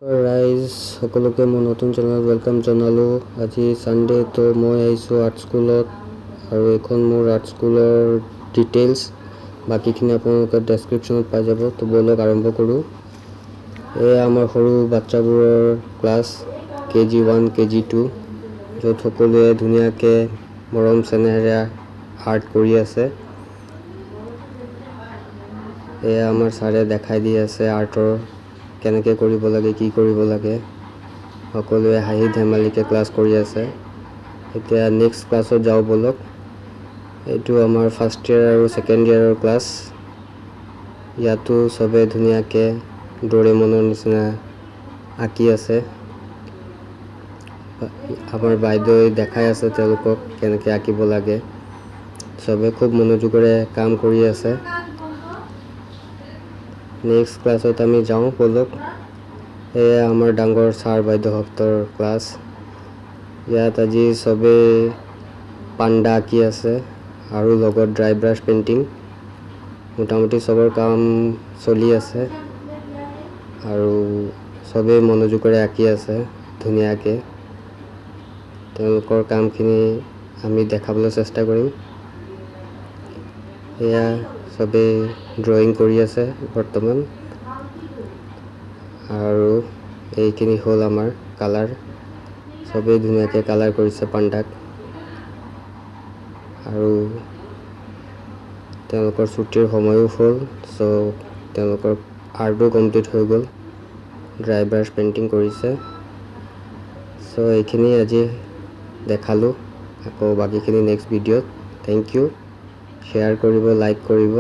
ৰাইজ সকলোকে মোৰ নতুন চেনেলত ৱেলকাম জনালোঁ। আজি ছানডে তো মই আহিছোঁ আৰ্ট স্কুলত আৰু এইখন মোৰ আৰ্ট স্কুলৰ ডিটেইলছ, বাকীখিনি আপোনালোকে ডেছক্ৰিপশ্যনত পাই যাব। তো ব'লক আৰম্ভ কৰোঁ। এয়া আমাৰ সৰু বাচ্চাবোৰৰ ক্লাছ KG1 KG2, য'ত সকলোৱে ধুনীয়াকৈ মৰম চেনেহেৰে আৰ্ট কৰি আছে। এয়া আমাৰ ছাৰে দেখাই দি আছে আৰ্টৰ কেনেকৈ কৰিব লাগে, কি কৰিব লাগে। সকলোৱে হাঁহি ধেমালিকৈ ক্লাছ কৰি আছে। এতিয়া নেক্সট ক্লাছত যাওঁ ব'লক। এইটো আমাৰ ফাৰ্ষ্ট ইয়েৰ আৰু ছেকেণ্ড ইয়েৰৰ ক্লাছ। ইয়াতো চবে ধুনীয়াকৈ ডৰেমনৰ নিচিনা আঁকি আছে। আমাৰ বাইদেৱে দেখাই আছে তেওঁলোকক কেনেকৈ আঁকিব লাগে। চবে খুব মনোযোগেৰে কাম কৰি আছে। নেক্সট ক্লাছত আমি যাওঁ ব'লক। এয়া আমাৰ ডাঙৰ ছাৰ বাইদেউহঁতৰ ক্লাছ। ইয়াত আজি চবেই পাণ্ডা আঁকি আছে আৰু লগত ড্ৰাই ব্ৰাছ পেইণ্টিং। মোটামুটি চবৰ কাম চলি আছে আৰু চবেই মনোযোগেৰে আঁকি আছে ধুনীয়াকৈ। তেওঁলোকৰ কামখিনি আমি দেখাবলৈ চেষ্টা কৰিম। এয়া চবেই ড্ৰয়িং কৰি আছে বৰ্তমান, আৰু এইখিনি হ'ল আমাৰ কালাৰ। চবেই ধুনীয়াকৈ কালাৰ কৰিছে পাণ্ডাক, আৰু তেওঁলোকৰ ছুটিৰ সময়ো হ'ল, চ' তেওঁলোকৰ আৰ্টো কমপ্লিট হৈ গ'ল। ড্ৰাই ব্ৰাছ পেইণ্টিং কৰিছে। চ' এইখিনি আজি দেখালোঁ। আকৌ বাকীখিনি নেক্সট ভিডিঅ'ত। Thank you. শ্বেয়াৰ কৰিব, লাইক কৰিব।